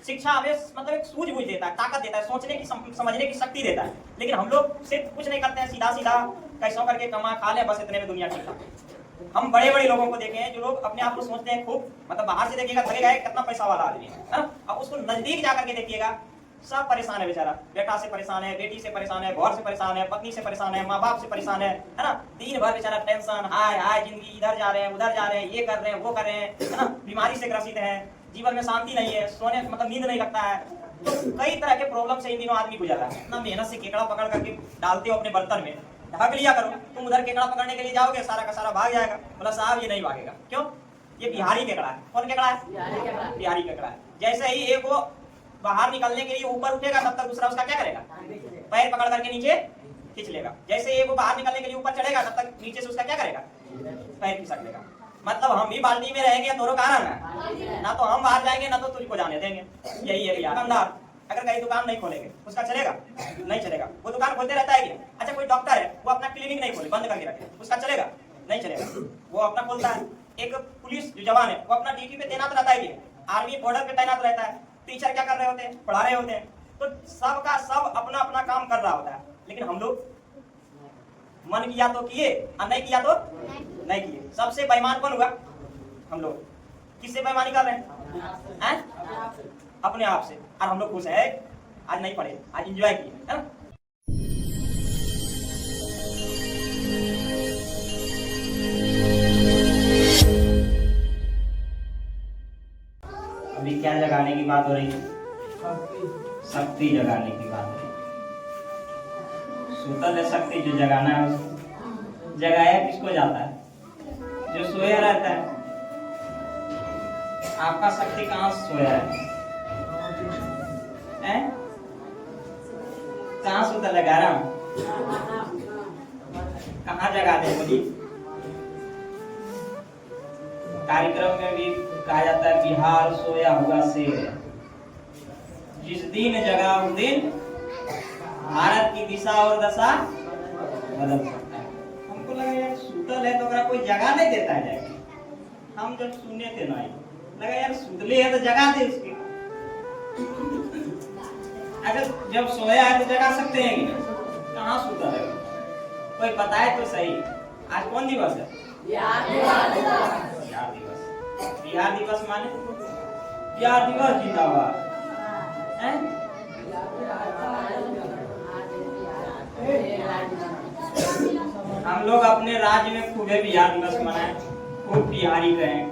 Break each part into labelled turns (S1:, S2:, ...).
S1: शिक्षा हमें मतलब एक सूझबूझ देता है, ताकत देता है, सोचने की समझने की शक्ति देता है। लेकिन हम लोग सिर्फ कुछ नहीं करते हैं, सीधा सीधा कैसों करके कमा खा ले, बस इतने में दुनिया ठीक है। हम बड़े बड़े लोगों को देखे हैं जो लोग अपने आप को सोचते हैं खूब, मतलब बाहर से देखिएगा लगेगा कितना पैसा वाला आदमी है ना, अब उसको नजदीक जाकर के देखिएगा सब परेशान है बेचारा, बेटा से परेशान है, बेटी से परेशान है, घर से परेशान है, पत्नी से परेशान है, माँ बाप से परेशान है ना। दिन भर बेचारा टेंशन, हाय हाय जिंदगी, इधर जा रहे हैं उधर जा रहे हैं, ये कर रहे हैं वो कर रहे हैं, है ना। बीमारी से ग्रसित है, जीवन में शांति नहीं है, सोने मतलब नींद नहीं लगता है। तो कई तरह के प्रॉब्लम से इन दिनों आदमी गुजर रहा है। इतना मेहनत से केकड़ा पकड़ करके डालते हो अपने बर्तन में, ढक लिया करो। तुम उधर केकड़ा पकड़ने के लिए जाओगे, सारा का सारा भाग जाएगा। बोला साहब ये नहीं भागेगा, क्यों? ये बिहारी केकड़ा है। कौन केकड़ा है? बिहारी केकड़ा है। जैसे ही एक वो बाहर निकलने के लिए ऊपर उठेगा, तब तक दूसरा उसका क्या करेगा? पैर पकड़ करके नीचे खींच लेगा। जैसे एक वो बाहर निकलने के लिए ऊपर चढ़ेगा, तब तक नीचे से उसका क्या करेगा? पैर खिसक लेगा। मतलब हम भी बाल्टी में रहेंगे तो कारण है ना, तो हम बाहर जाएंगे ना तो तुझको जाने देंगे। यही है भैया। दुकानदार अगर कहीं दुकान नहीं खोलेंगे उसका चलेगा? नहीं चलेगा। वो दुकान खोलते रहता है क्या? अच्छा कोई डॉक्टर है, वो अपना क्लिनिक नहीं खोले, बंद करके रखे, उसका चलेगा? नहीं चलेगा। वो अपना खोलता है। एक पुलिस जो जवान है वो अपना ड्यूटी पे तैनात रहता है, आर्मी बॉर्डर पे तैनात रहता है। टीचर क्या कर रहे होते हैं? पढ़ा रहे होते हैं। तो सबका सब अपना अपना काम कर रहा होता है। लेकिन हम लोग मन किया तो किए और नहीं किया तो नहीं किए। सबसे बेईमान कौन हुआ? हम लोग। किससे बेईमानी कर रहे हैं? अपने आप से। और हम लोग खुश है, आज नहीं पढ़े, आज एंजॉय किए, है ना। अभी क्या जगाने की बात हो रही है? शक्ति जगाने की बात हो रही है। सुतल है शक्ति, जो जगाना है उसको। जगाया किसको जाता है? जो सोया रहता है। आपका शक्ति कहाँ सोया है? कहाँ सुतल है? गारा कहाँ जगा दे? बोली। कार्यक्रम में भी कहा जाता है बिहार सोया हुआ शेर है, जिस दिन जगा उस दिन भारत की दिशा और दशा बदल सकता है। हमको लगा यार सुतल है तो अगर कोई जगा नहीं देता है जाके। हम जब सुने थे ना लगा यार सुतले है तो जगा दे उसके। अगर जब सोया है तो जगा सकते हैं कि नहीं? कहाँ सुतल है? कोई बताए तो सही। आज कौन दिवस है? बिहार दिवस। बिहार दिवस माने बिहार दिवस जिंदाबाद। हम लोग अपने राज्य में खूब बिहार दिवस मनाएं, खूब बिहारी कहें,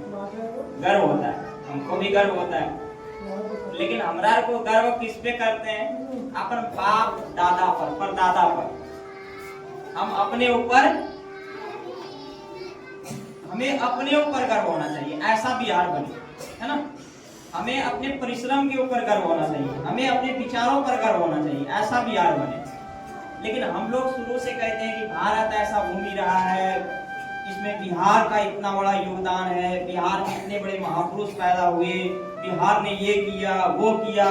S1: गर्व होता है, हमको भी गर्व होता है। लेकिन हमरा को गर्व किस पे करते हैं? अपन बाप दादा पर, परदादा पर। हम अपने ऊपर, हमें अपने ऊपर गर्व होना चाहिए, ऐसा बिहार बने, है ना। हमें अपने परिश्रम के ऊपर गर्व होना चाहिए, हमें अपने विचारों पर गर्व होना चाहिए, ऐसा बिहार बने। लेकिन हम लोग शुरू से कहते हैं कि भारत ऐसा घूम ही रहा है, इसमें बिहार का इतना बड़ा योगदान है, बिहार में इतने बड़े महापुरुष पैदा हुए, बिहार ने ये किया वो किया।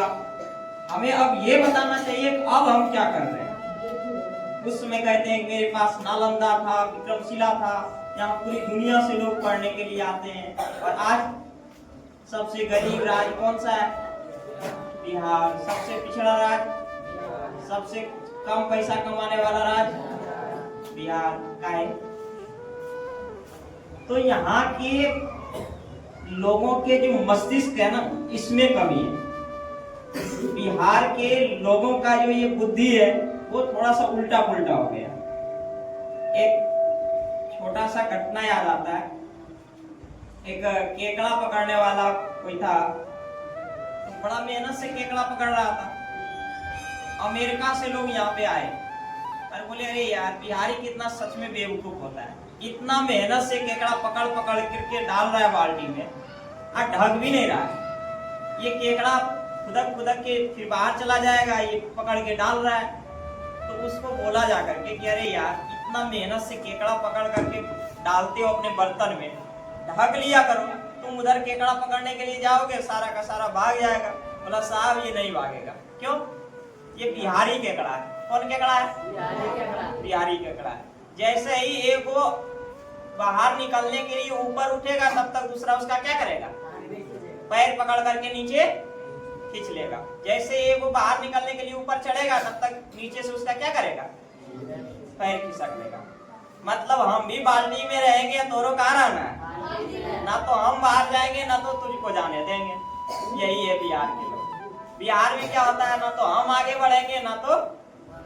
S1: हमें अब ये बताना चाहिए कि अब हम क्या कर रहे हैं। उस समय कहते हैं कि मेरे पास नालंदा था, विक्रमशिला था, यहाँ पूरी दुनिया से लोग पढ़ने के लिए आते हैं। और आज सबसे गरीब राज्य कौन सा है? बिहार। सबसे पिछड़ा राज्य, सबसे कम पैसा कमाने वाला राज्य बिहार का है। तो यहाँ के लोगों के जो मस्तिष्क है ना, इसमें कमी है। बिहार के लोगों का जो ये बुद्धि है वो थोड़ा सा उल्टा पुल्टा हो गया। एक छोटा सा घटना याद आता है। एक केकड़ा पकड़ने वाला कोई था, बड़ा मेहनत से केकड़ा पकड़ रहा था। अमेरिका से लोग यहाँ पे आए और बोले अरे यार बिहारी कितना सच में बेवकूफ होता है, इतना मेहनत से केकड़ा पकड़ पकड़ करके डाल रहा है बाल्टी में और ढक भी नहीं रहा है। ये केकड़ा खुदक खुदक के फिर बाहर चला जाएगा, ये पकड़ के डाल रहा है। तो उसको बोला जा करके कि अरे यार इतना मेहनत से केकड़ा पकड़ करके डालते हो अपने बर्तन में, ढक लिया करो। तुम उधर केकड़ा पकड़ने के लिए जाओगे, सारा का सारा भाग जाएगा। बोला साहब ये नहीं भागेगा, क्यों? ये बिहारी केकड़ा है। कौन केकड़ा है? बिहारी केकड़ा है। जैसे ही एक वो बाहर निकलने के लिए ऊपर उठेगा, तब तक दूसरा उसका क्या करेगा? पैर पकड़ करके नीचे खींच लेगा। जैसे वो बाहर निकलने के लिए ऊपर चढ़ेगा तब तक नीचे से उसका क्या करेगा, पैर खिसक लेगा। मतलब हम भी बाल्टी में रहेंगे तोरो कहाँ रहना है, ना तो हम बाहर जाएंगे ना तो तुझको जाने देंगे। यही है बिहार के लोग। बिहार में क्या होता है, ना तो हम आगे बढ़ेंगे ना तो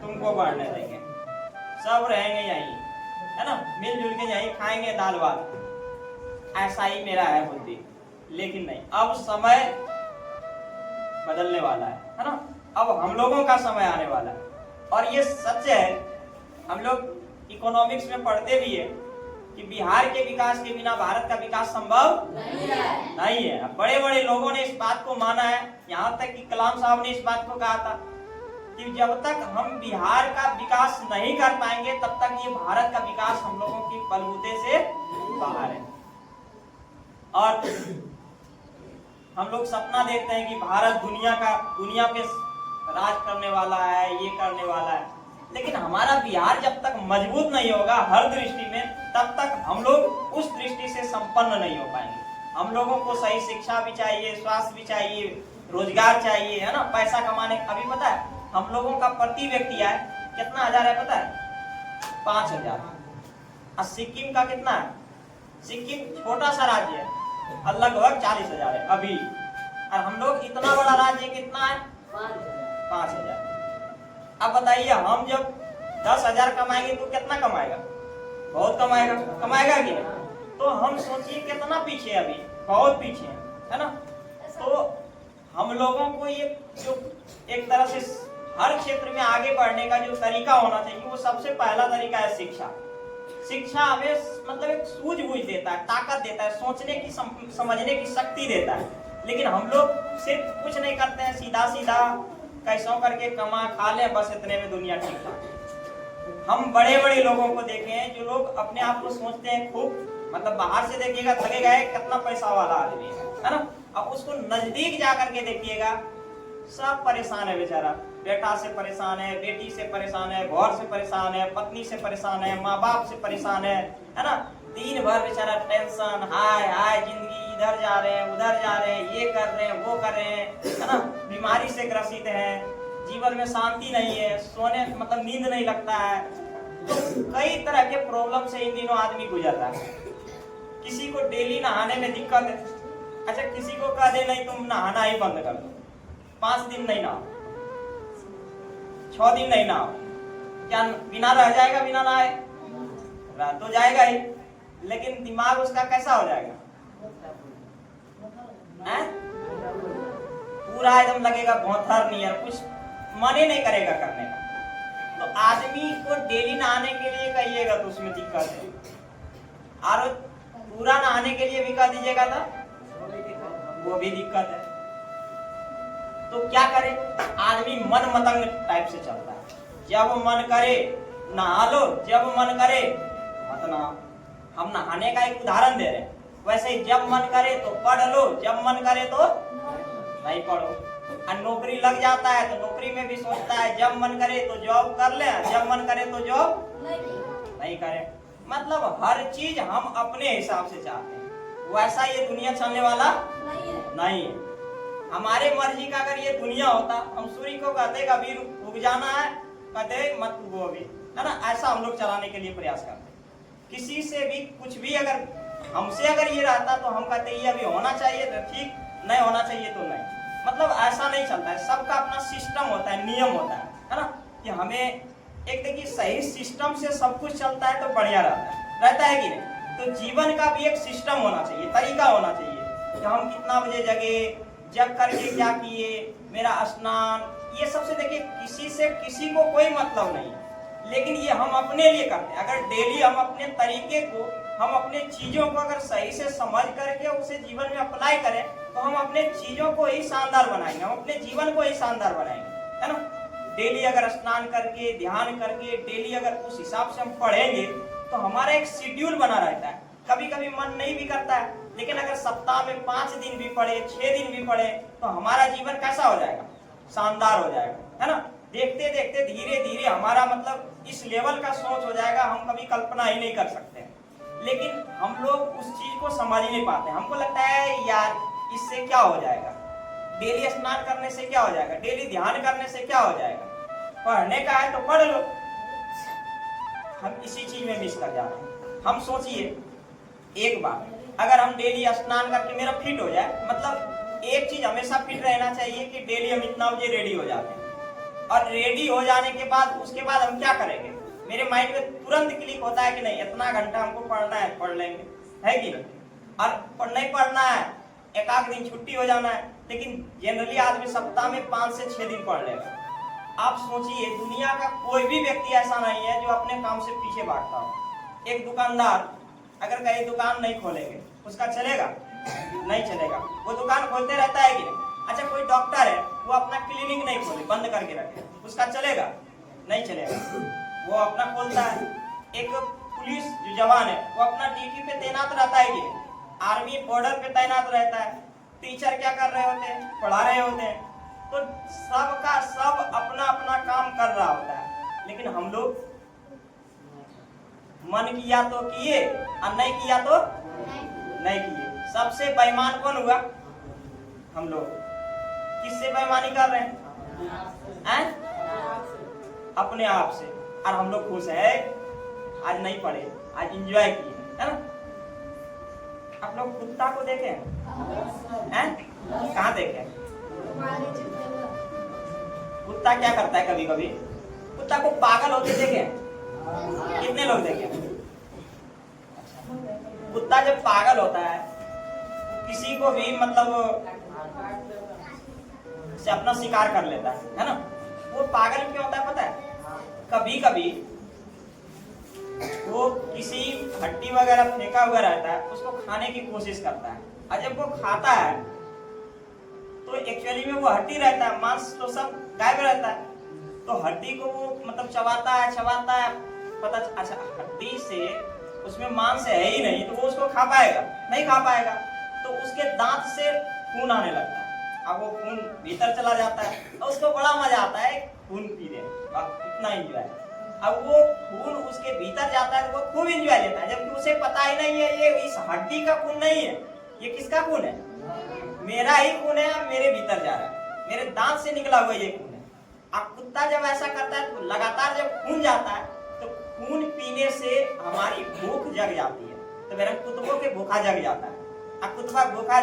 S1: तुमको बढ़ने देंगे, सब रहेंगे यहीं, है ना, मिलजुल के यहीं खाएंगे दाल भात। ऐसा ही मेरा है बुद्धि। लेकिन नहीं, अब समय बदलने वाला है ना, अब हम लोगों का समय आने वाला है। और ये सच है, हम लोग इकोनॉमिक्स में पढ़ते भी है कि बिहार के विकास के बिना भारत का विकास संभव नहीं है। बड़े बड़े लोगों ने इस बात को माना है, यहाँ तक कि कलाम साहब ने इस बात को कहा था कि जब तक हम बिहार का विकास नहीं कर पाएंगे तब तक ये भारत का विकास हम लोगों की बलबूते से बाहर है। और हम लोग सपना देखते हैं कि भारत दुनिया पे राज करने वाला है, ये करने वाला है, लेकिन हमारा बिहार जब तक मजबूत नहीं होगा हर दृष्टि में, तब तक हम लोग उस दृष्टि से संपन्न नहीं हो पाएंगे। हम लोगों को सही शिक्षा भी चाहिए, स्वास्थ्य भी चाहिए, रोजगार चाहिए, है ना, पैसा कमाने। अभी पता है हम लोगों का प्रति व्यक्ति आय कितना हजार है पता है, 5,000। और सिक्किम का कितना है, सिक्किम छोटा सा राज्य है, लगभग 40,000 है अभी। और हम लोग इतना बड़ा राज्य कितना है, 5,000। अब बताइए हम जब 10,000 कमाएंगे तो कितना कमाएगा, बहुत कमाएगा, कमाएगा कि नहीं। तो हम सोचिए कितना पीछे अभी, बहुत पीछे है ना। तो हम लोगों को ये जो एक तरह से हर क्षेत्र में आगे बढ़ने का जो तरीका होना चाहिए, वो सबसे पहला तरीका है शिक्षा। शिक्षा हमें मतलब एक सूझबूझ देता है, ताकत देता है, सोचने की समझने की शक्ति देता है। लेकिन हम लोग सिर्फ कुछ नहीं करते हैं, सीधा सीधा कैसों करके कमा खा ले, बस इतने में दुनिया ठीक ठाक। हम बड़े बड़े लोगों को देखे हैं जो लोग अपने आप को सोचते हैं खूब, मतलब बाहर से देखिएगा थकेगा कितना पैसा वाला आदमी है ना। अब उसको नजदीक जा करके देखिएगा, सब परेशान है बेचारा, बेटा से परेशान है, बेटी से परेशान है, घर से परेशान है, पत्नी से परेशान है, माँ बाप से परेशान है ना। दिन भर बेचारा टेंशन, हाय हाय जिंदगी, इधर जा रहे हैं उधर जा रहे हैं, ये कर रहे हैं वो कर रहे हैं, है ना, बीमारी से ग्रसित है, जीवन में शांति नहीं है, सोने मतलब नींद नहीं लगता है। तो कई तरह के प्रॉब्लम से इन दिनों आदमी गुजरता है। किसी को डेली नहाने में दिक्कत है, अच्छा किसी को कह दे नहीं तुम नहाना ही बंद कर दो, 5 दिन नहीं नहाओ, 6 दिन नहीं नहाओ, क्या बिना रह जाएगा, बिना नहाए रह तो जाएगा ही, लेकिन दिमाग उसका कैसा हो जाएगा, पूरा एकदम लगेगा भौंथर नियर, कुछ मन ही नहीं करेगा करने का। तो आदमी को डेली नहाने के लिए कहिएगा तो उसमें दिक्कत है, और पूरा नहाने के लिए भी कह दीजिएगा तो वो भी दिक्कत है। तो क्या करे, आदमी मन मतंग टाइप से चलता है, जब मन करे नहा लो, जब मन करे मत नहाओ। हम नहाने का एक उदाहरण दे रहे हैं, वैसे ही जब मन करे तो पढ़ लो, जब मन करे तो नहीं पढ़ो। और नौकरी लग जाता है तो नौकरी में भी सोचता है जब मन करे तो जॉब कर ले, जब मन करे तो जॉब नहीं करे। मतलब हर चीज हम अपने हिसाब से चाहते हैं, वैसा ये दुनिया चलने वाला नहीं है। हमारे मर्जी का अगर ये दुनिया होता, हम सूर्य को कहते अभी उग जाना है, कहते मत उगो अभी, है ना, ऐसा हम लोग चलाने के लिए प्रयास करते। किसी से भी कुछ भी अगर हमसे अगर ये रहता तो हम कहते ये अभी होना चाहिए तो ठीक, नहीं होना चाहिए तो नहीं। मतलब ऐसा नहीं चलता है, सबका अपना सिस्टम होता है, नियम होता है ना, कि हमें एक देखिए सही सिस्टम से सब कुछ चलता है तो बढ़िया रहता है कि नहीं। तो जीवन का भी एक सिस्टम होना चाहिए, तरीका होना चाहिए कि हम कितना बजे जगे, जग करके क्या किए, मेरा स्नान, ये सबसे देखिए किसी से किसी को कोई मतलब नहीं है, लेकिन ये हम अपने लिए करते हैं। अगर डेली हम अपने तरीके को, हम अपने चीजों को अगर सही से समझ करके उसे जीवन में अप्लाई करें तो हम अपने चीजों को ही शानदार बनाएंगे, हम अपने जीवन को ही शानदार बनाएंगे, है ना। डेली अगर स्नान करके, ध्यान करके, डेली अगर उस हिसाब से हम पढ़ेंगे तो हमारा एक शेड्यूल बना रहता है। कभी कभी मन नहीं भी करता है, लेकिन अगर सप्ताह में 5 दिन भी पढ़े, 6 दिन भी पढ़े तो हमारा जीवन कैसा हो जाएगा, शानदार हो जाएगा, है ना। देखते देखते धीरे धीरे हमारा मतलब इस लेवल का सोच हो जाएगा, हम कभी कल्पना ही नहीं कर सकते। लेकिन हम लोग उस चीज को समझ नहीं पाते, हमको लगता है यार इससे क्या हो जाएगा, डेली स्नान करने से क्या हो जाएगा, डेली ध्यान करने से क्या हो जाएगा, पढ़ने का है तो पढ़ लो। हम इसी चीज में मिस कर जा रहे हैं। हम सोचिए एक बार, अगर हम डेली स्नान करके मेरा फिट हो जाए, मतलब एक चीज हमेशा फिट रहना चाहिए कि डेली हम इतना बजे रेडी हो जाते हैं, और रेडी हो जाने के बाद उसके बाद हम क्या करेंगे, मेरे माइंड में तुरंत क्लिक होता है कि नहीं इतना घंटा हमको पढ़ना है, पढ़ लेंगे, है कि नहीं। और नहीं पढ़ना है, एक आध दिन छुट्टी हो जाना है, लेकिन जनरली आदमी सप्ताह में 5 से 6 दिन पढ़ लेगा। आप सोचिए दुनिया का कोई भी व्यक्ति ऐसा नहीं है जो अपने काम से पीछे भागता हो। एक दुकानदार अगर कहीं दुकान नहीं खोलेंगे उसका चलेगा, नहीं चलेगा, वो दुकान खोलते रहता है कि नहीं। अच्छा कोई डॉक्टर है वो अपना क्लिनिक नहीं खोले, बंद करके रखे, उसका चलेगा, नहीं चलेगा, वो अपना खोलता है। एक पुलिस जो जवान है वो अपना ड्यूटी पे तैनात रहता है कि नहीं, आर्मी बॉर्डर पे तैनात रहता है। टीचर क्या कर रहे होते हैं, पढ़ा रहे होते हैं। तो सबका सब अपना अपना काम कर रहा होता है, लेकिन हम लोग मन किया तो किए और नहीं किया तो नहीं किए। सबसे बेईमान कौन हुआ, हम लोग। किससे बेईमानी कर रहे हैं? अपने आप से। और हम लोग खुश है, आज नहीं पढ़े, आज एंजॉय किए, है ना। आप लोग कुत्ता को देखे हैं? कहाँ देखे? कुत्ता क्या करता है, कभी कभी कुत्ता को पागल होते देखे? कितने लोग देखे? कुत्ता जब पागल होता है किसी को भी मतलब से अपना शिकार कर लेता है ना। वो पागल क्यों होता है पता है? कभी कभी वो किसी हड्डी वगैरह फेंका हुआ रहता है, उसको खाने की कोशिश करता है, और जब वो खाता है तो एक्चुअली में वो हड्डी रहता है, मांस तो सब गायब रहता है। तो हड्डी को वो मतलब चबाता है, पता अच्छा हड्डी से उसमें मांस है ही नहीं, तो वो उसको खा पाएगा? नहीं खा पाएगा। तो उसके दांत से खून आने लगता है, अब वो खून भीतर चला जाता है, और उसको बड़ा मजा आता है खून पीने, इतना एंजॉय। अब वो खून उसके भीतर जाता है तो वो खूब एंजॉय लेता है, जबकि उसे पता ही नहीं है ये इस हड्डी का खून नहीं है, ये किसका खून है? मेरा ही खून है, मेरे भीतर जा रहा है, मेरे दांत से निकला हुआ ये खून है। अब कुत्ता जब ऐसा करता है तो लगातार जब खून जाता है तो खून पीने से हमारी भूख जग जाती है, तो मेरे कुत्तों के भूखा जग जाता है। अब कुत्ता भूखा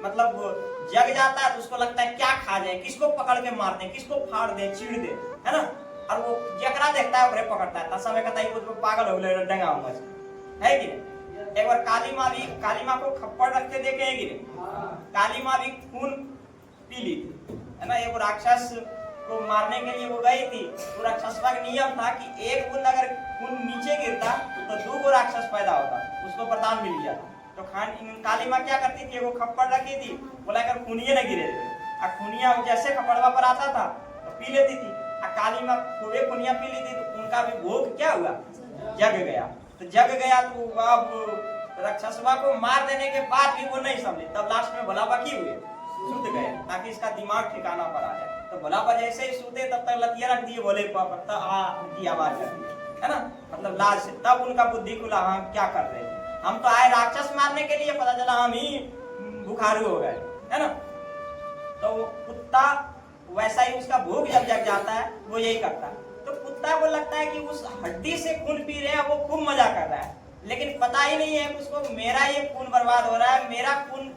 S1: मतलब जग जाता है तो उसको लगता है क्या खा जाए, किसको पकड़ के मार दे, किसको फाड़ दे, चीड़ दे, है ना। और वो जकरा देखता है उसे पकड़ता है, तब समय कहता है वो पागल हो गए डंगा है कि नहीं। एक बार काली माँ को खप्पड़ रखते देखे हैं कि नहीं। काली माँ भी खून पी ली थी, है ना। एक राक्षस को मारने के लिए वो गई थी, तो राक्षसवा का नियम था कि एक बूंद अगर खून नीचे गिरता तो 2 राक्षस पैदा होता, उसको वरदान मिल गया। तो काली माँ क्या करती थी, वो खप्पड़ रखी थी, बोला कर खूनिये न गिरे थे, खूनिया जैसे खप्पड़वा पर आता था तो पी लेती थी। काली माँ खूबे खूनिया पी ली थी, तो उनका भी भोग क्या हुआ, जग गया। तो जग गया तो अब राक्षसवा को मार देने के बाद भी वो नहीं समझे, तब लास्ट में भोला बाकी हुए सूत गए ताकि इसका दिमाग ठिकाना पर आ जाए। तो भोला पर जैसे ही सूते तब तक लतिया रख दिए भोले पर की आवाज कर दी, है ना, मतलब लाज से। तब उनका बुद्धि खुला, हम क्या कर रहे थे, हम तो आए राक्षस मारने के लिए, पता चला हम ही बुखारू हो गए, है ना। तो कुत्ता वैसा ही उसका भूख जब जग जाता है वो यही करता है। तो कुत्ता को लगता है कि उस हड्डी से खून पी रहे हैं, वो खूब मजा कर रहा है, लेकिन पता ही नहीं है कि उसको मेरा ये खून बर्बाद हो रहा है, मेरा खून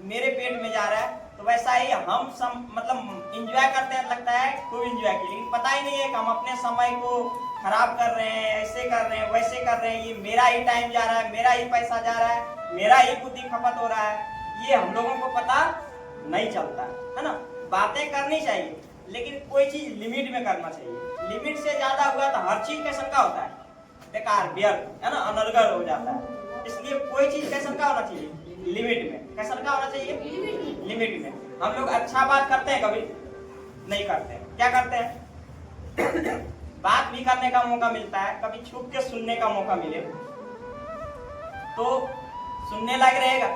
S1: मेरे पेट में जा रहा है। तो वैसा ही हम मतलब इंजॉय करते हैं, लगता है खूब इंजॉय किया, लेकिन पता ही नहीं है कि हम अपने समय को खराब कर रहे हैं, ऐसे कर रहे हैं, वैसे कर रहे हैं, ये मेरा ही टाइम जा रहा है, मेरा ही पैसा जा रहा है, मेरा ही बुद्धि खपत हो रहा है। ये हम लोगों को पता नहीं चलता है ना। बातें करनी चाहिए लेकिन कोई चीज लिमिट में करना चाहिए। लिमिट से ज्यादा हुआ तो हर चीज कैसन का होता है, बेकार, व्यर्थ, है ना, अनर्गल हो जाता है। इसलिए कोई चीज कैसन का होना चाहिए, लिमिट में। कैसन का होना चाहिए, लिमिट में। हम लोग अच्छा बात करते हैं, कभी नहीं करते हैं। क्या करते हैं बात भी करने का मौका मिलता है, कभी छुप के सुनने का मौका मिले तो सुनने लायक रहेगा।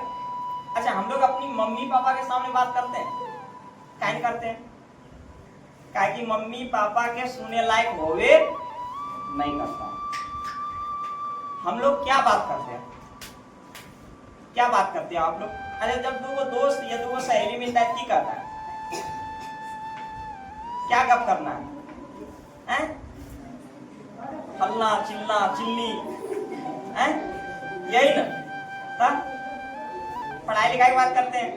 S1: अच्छा हम लोग अपनी मम्मी पापा के सामने बात करते हैं, क्या करते हैं, क्या कि मम्मी पापा के सुनने लायक होवे नहीं करता। हम लोग क्या बात करते हैं, क्या बात करते हैं आप लोग? अरे जब दो दोस्त या दो सहेली मिलता है की कहता है क्या गप करना है? हल्ला चिल्ला चिल्ली है यही ना था? पढ़ाई लिखाई की बात करते हैं,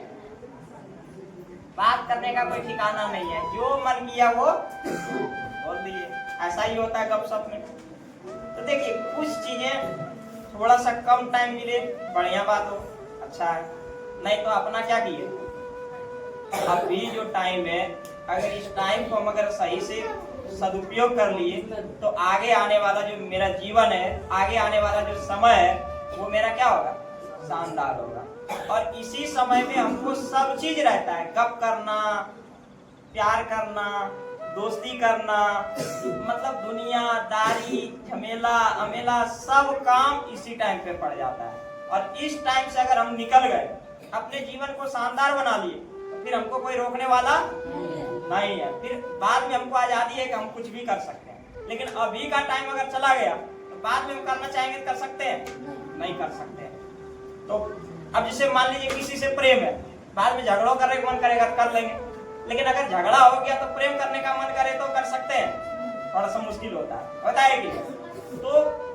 S1: बात करने का कोई ठिकाना नहीं है, जो मन किया वो बोल दिए। ऐसा ही होता है गपशप में। तो देखिए कुछ चीजें थोड़ा सा कम टाइम मिले बढ़िया बात हो, अच्छा है, नहीं तो अपना क्या किए अभी जो टाइम है, अगर इस टाइम को हम अगर सही से सदुपयोग कर लिए तो आगे आने वाला जो मेरा जीवन है, आगे आने वाला जो समय है वो मेरा क्या होगा, शानदार होगा। और इसी समय में हमको सब चीज रहता है, गप करना, प्यार करना, दोस्ती करना, मतलब दुनियादारी झमेला अमेला सब काम इसी टाइम पे पड़ जाता है। और इस टाइम से अगर हम निकल गए, अपने जीवन को शानदार बना लिए, तो फिर हमको कोई रोकने वाला नहीं है। फिर बाद में हमको आजादी है कि हम कुछ भी कर सकते हैं, लेकिन अभी का टाइम अगर चला गया तो बाद में हम करना चाहेंगे कर सकते हैं, नहीं कर सकते। तो अब जैसे मान लीजिए किसी से प्रेम है, बाद में झगड़ों करने का मन करेगा कर लेंगे, लेकिन अगर झगड़ा हो गया तो प्रेम करने का मन करे तो कर सकते हैं, थोड़ा सा मुश्किल होता है कि? तो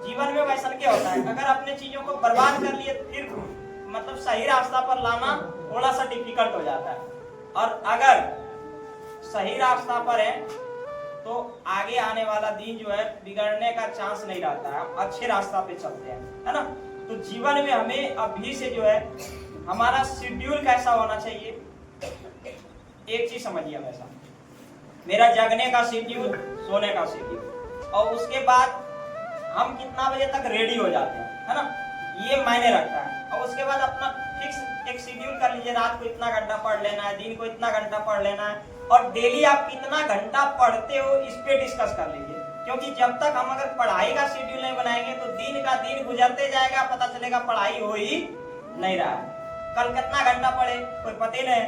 S1: जीवन में वैसा क्या होता है, अगर अपने चीजों को बर्बाद कर लिए तो फिर मतलब सही रास्ता पर लाना थोड़ा सा डिफिकल्ट हो जाता है। और अगर सही रास्ता पर है तो आगे आने वाला दिन जो है बिगड़ने का चांस नहीं रहता है, हम अच्छे रास्ता पे चलते हैं, है ना। तो जीवन में हमें अभी से जो है हमारा शेड्यूल कैसा होना चाहिए, एक चीज समझिए हमेशा, मेरा जगने का शेड्यूल, सोने का शेड्यूल, और उसके बाद हम कितना बजे तक रेडी हो जाते हैं, है ना, ये मायने रखता है। और उसके बाद अपना फिक्स एक शेड्यूल कर लीजिए, रात को इतना घंटा पढ़ लेना है, दिन को इतना घंटा पढ़ लेना है, और डेली आप कितना घंटा पढ़ते हो इस पे डिस्कस कर लीजिए। क्योंकि जब तक हम अगर पढ़ाई का शेड्यूल नहीं बनाएंगे तो दिन का दिन गुजरते जाएगा, पता चलेगा पढ़ाई हो ही नहीं रहा है। कल कितना घंटा पढ़े कोई पता ही नहीं,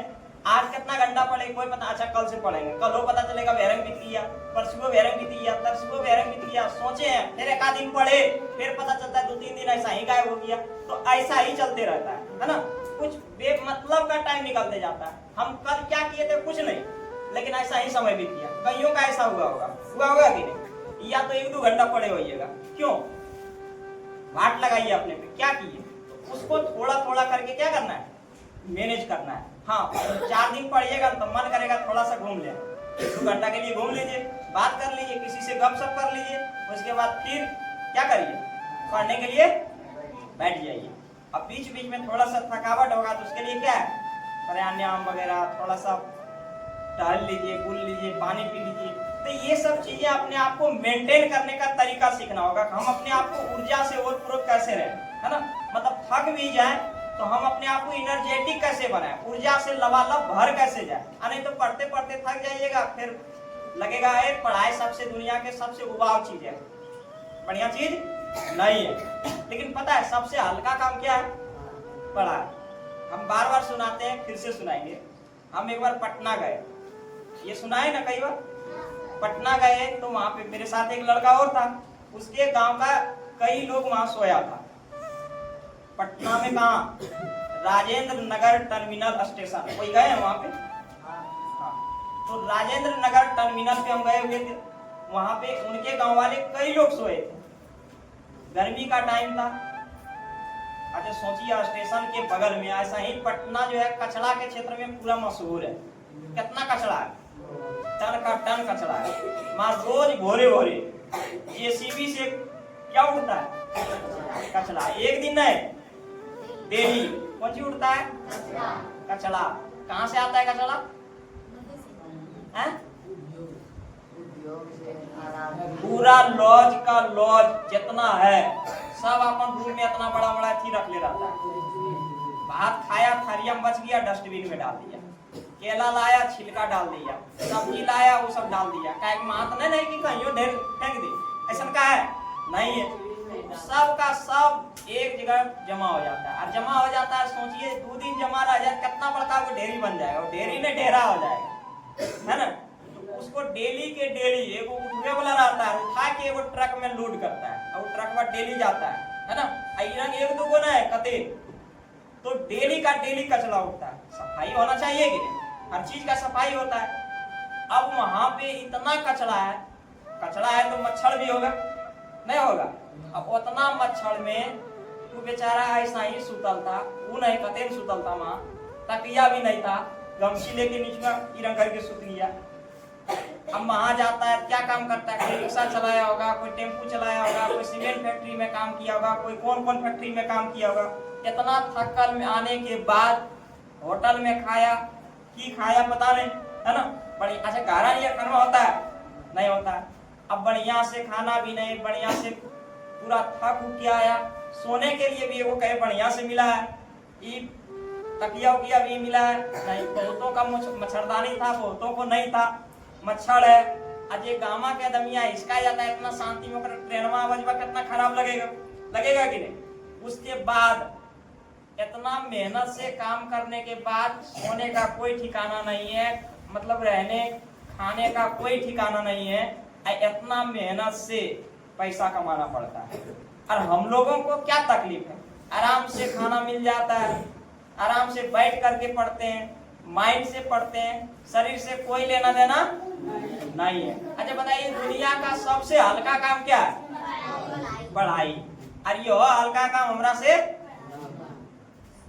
S1: आज कितना घंटा पढ़े कोई पता, अच्छा कल से पढ़ेंगे, कल वो पता चलेगा बेरंग बीत गया, परसों बेरंग बीत गया, तरसों बेरंग बीत गया, सोचे हैं फिर एक आध दिन पढ़े, फिर पता चलता है 2-3 दिन ऐसा ही गायब हो गया। तो ऐसा ही चलते रहता है ना, कुछ बेमतलब का टाइम निकलते जाता है। हम कल क्या किए थे कुछ नहीं, लेकिन ऐसा ही समय बीत गया। कईयों का ऐसा हुआ होगा कि नहीं, या तो 1-2 घंटा पढ़े होइएगा, क्यों वाट लगाइए अपने पे, क्या किए, तो उसको थोड़ा थोड़ा करके क्या करना है, मैनेज करना है। हाँ 4 दिन पढ़िएगा तो मन करेगा थोड़ा सा घूम ले, 1-2 घंटा के लिए घूम लीजिए, बात कर लीजिए, किसी से गपशप कर लीजिए, उसके बाद फिर क्या करिए, पढ़ने के लिए बैठ जाइए। अब बीच बीच में थोड़ा सा थकावट होगा तो उसके लिए क्या है, प्राणायाम वगैरह, थोड़ा सा टहल लीजिए, बुल लीजिए, पानी पी लीजिए। तो ये सब चीजें अपने आप को मेंटेन करने का तरीका सीखना होगा, हम अपने आप को ऊर्जा से ओतप्रोत कैसे रहे, है ना, मतलब थक भी जाए तो हम अपने आप को एनर्जेटिक कैसे बनाए, ऊर्जा से लबालब भर कैसे जाए। नहीं तो पढ़ते पढ़ते थक जाइएगा, फिर लगेगा है पढ़ाई सबसे दुनिया के सबसे उबाऊ चीज है, बढ़िया चीज नहीं है। लेकिन पता है सबसे हल्का काम क्या है, पढ़ाई। हम बार बार सुनाते हैं, फिर से सुनाएंगे। हम एक बार पटना गए, ये सुनाए ना कई बार, पटना गए तो वहां पे मेरे साथ एक लड़का और था, उसके गांव का कई लोग वहां सोया था। पटना में कहा, राजेंद्र नगर टर्मिनल स्टेशन, कोई गए हैं वहां पे? हाँ, तो राजेंद्र नगर टर्मिनल पे हम गए हुए थे, वहां पे उनके गांव वाले कई लोग सोए थे, गर्मी का टाइम था। अच्छा सोचिए स्टेशन के बगल में, ऐसा ही पटना जो है कचरा के क्षेत्र में पूरा मशहूर है। कितना कचरा है, टन का टन कचरा है, मां रोज भोरे भोरे जेसीबी से क्या उठता है, कचरा। एक दिन नहीं, डेली कौन सी उठता है, कचरा। कहाँ से आता है कचरा, पूरा लॉज का लॉज जितना है सब अपन रूम में इतना बड़ा बड़ा थी रख ले रहता है। भात खाया थरिया में बच गया, डस्टबिन में डाल दिया, केला लाया छिलका डाल दिया, सब्जी लाया वो सब डाल दिया। क्या मात नहीं कि कहीं ढेर फेंक दे, ऐसा का है नहीं है, सब का सब एक जगह जमा हो जाता है। और जमा हो जाता है, सोचिए 2 दिन जमा रह जाए, कितना बड़का वो ढेरी बन जाएगा, वो ढेरी ने ढेरा हो जाएगा, है ना। तो उसको डेली के डेली एगो उठने वाला रहता है, उठा के एगो ट्रक में लोड करता है, और ट्रक में डेली जाता है ना। एक 2 गो ना है कते तो डेली का डेली कचरा उठता है, सफाई होना चाहिए कि नहीं? हर चीज का सफाई होता है। अब वहां पे इतना कचरा है तो मच्छर भी होगा, नहीं होगा? अब उतना मच्छर में वो बेचारा ऐसा ही सुतल था, वो नहीं कतेन सुतल था, वहां तकिया भी नहीं था, गमछी लेके नीचे इरंग करके सुत लिया। अब वहां जाता है, क्या काम करता है? कोई रिक्शा चलाया होगा, कोई टेम्पू चलाया होगा, कोई सीमेंट फैक्ट्री में काम किया होगा, कोई कौन कौन फैक्ट्री में काम किया होगा। इतना थकल में आने के बाद होटल में खाया की खाया पता नहीं, है ना? बड़ी अच्छा गारा नहीं खाना होता है, नहीं होता। अब बढ़िया से खाना भी नहीं, बढ़िया से पूरा थक के आया, सोने के लिए भी वो कहे बढ़िया से मिला है, तकिया उकिया भी मिला है नहीं, बहुतों का मच्छरदानी था, बहुतों को नहीं था, मच्छर है। आज ये गामा के दमिया इसका जाता है, इतना शांति में ट्रेनवा आवाजवा कितना खराब लगेगा कि नहीं? उसके बाद इतना मेहनत से काम करने के बाद सोने का कोई ठिकाना नहीं है, मतलब रहने खाने का कोई ठिकाना नहीं है, इतना मेहनत से पैसा कमाना पड़ता है। और हम लोगों को क्या तकलीफ है? आराम से खाना मिल जाता है, आराम से बैठ करके पढ़ते हैं, माइंड से पढ़ते हैं, शरीर से कोई लेना देना नहीं है। अच्छा बताइए, दुनिया का सबसे हल्का काम क्या है? पढ़ाई। और ये हल्का काम हमरा से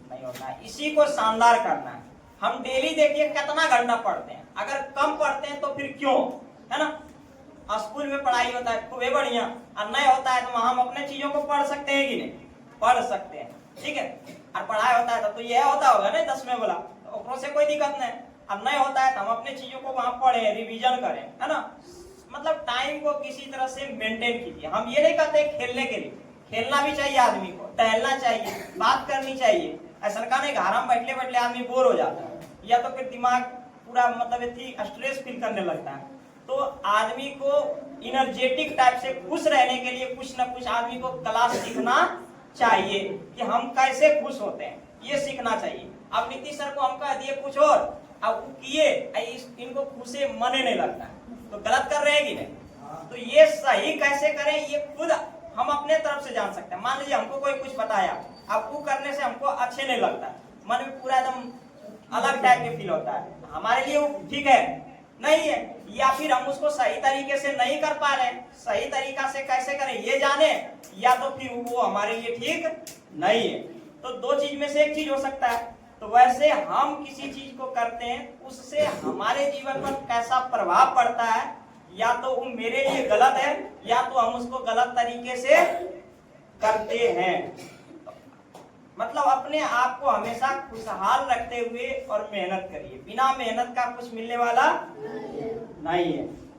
S1: नहीं होता है, इसी को शानदार करना है। हम डेली देखिए कितना घंटा पढ़ते हैं, अगर कम पढ़ते हैं तो फिर क्यों, है ना? स्कूल में पढ़ाई होता है खूब बढ़िया, और नहीं होता है तो हम अपने चीजों को पढ़ सकते हैं कि नहीं? पढ़ सकते हैं, ठीक है। और पढ़ाई होता है तो यह होता होगा ना 10 में बोला, तो से कोई दिक्कत नहीं। अब नहीं होता है तो हम अपने चीजों को वहां पढ़े, रिवीजन करें, है ना? मतलब टाइम को किसी तरह से मेंटेन कीजिए। हम ये नहीं कहते खेलने के लिए, खेलना भी चाहिए आदमी को, टहलना चाहिए, बात करनी चाहिए। ऐसा नहीं घर में बैठले बैठले आदमी बोर हो जाता है, या तो फिर दिमाग पूरा मतलब स्ट्रेस फील करने लगता है। तो आदमी को एनर्जेटिक टाइप से खुश रहने के लिए कुछ ना कुछ आदमी को क्लास सीखना चाहिए कि हम कैसे खुश होते हैं, ये सीखना चाहिए। अब नीतीश सर को हम कह दिए कुछ और, अब वो किए, इनको खुशे मने नहीं लगता, तो गलत कर रहे हैं कि नहीं? तो ये सही कैसे करें, ये खुद हम अपने तरफ से जान सकते हैं। मान लीजिए हमको कोई कुछ बताया, अब वो करने से हमको अच्छे नहीं लगता, मन में पूरा एकदम अलग टाइप के फील होता है, हमारे लिए वो ठीक है नहीं है, या फिर हम उसको सही तरीके से नहीं कर पा रहे, सही तरीका से कैसे करें ये जाने, या तो फिर वो हमारे लिए ठीक नहीं है। तो दो चीज में से एक चीज हो सकता है। तो वैसे हम किसी चीज को करते हैं, उससे हमारे जीवन पर कैसा प्रभाव पड़ता है, या तो वो मेरे लिए गलत है, या तो हम उसको गलत तरीके से करते हैं। मतलब अपने आप को हमेशा खुशहाल रखते हुए और मेहनत करिए, बिना मेहनत का कुछ मिलने वाला नहीं है।